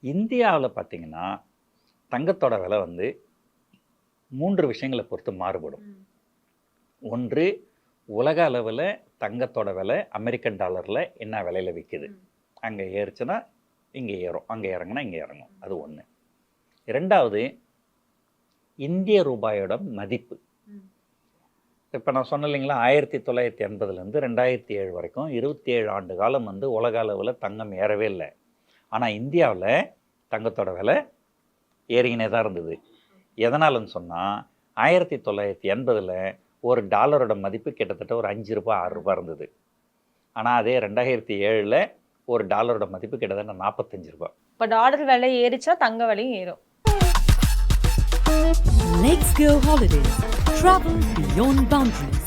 இந்தியாவில் பார்த்தீங்கன்னா தங்கத்தோட விலை வந்து 3 விஷயங்களை பொறுத்து மாறுபடும். ஒன்று, உலக அளவில் தங்கத்தோட விலை அமெரிக்கன் டாலரில் என்ன விலையில் விற்கிது. அங்கே ஏறுச்சுன்னா இங்கே ஏறும், அங்கே இறங்குனா இங்கே இறங்கும். அது ஒன்று. ரெண்டாவது, இந்திய ரூபாயோட மதிப்பு. இப்போ நான் சொன்னேன் இல்லைங்களா, 1980லேருந்து 2007 வரைக்கும் 27 ஆண்டு காலம் வந்து உலக அளவில் தங்கம் ஏறவே இல்லை. ஆனால் இந்தியாவில் தங்கத்தோட விலை ஏறிக்கினே தான் இருந்தது. எதனாலன்னு சொன்னால் 1980ல் ஒரு டாலரோட மதிப்பு கிட்டத்தட்ட ஒரு 5 ரூபா 6 ரூபா இருந்தது. ஆனால் அதே 2007ல் ஒரு டாலரோட மதிப்பு கிட்டத்தட்ட 45 ரூபா. இப்போ டாலர் விலை ஏறிச்சா தங்க விலையும் ஏறும். Let's go holidays. Travel beyond boundaries.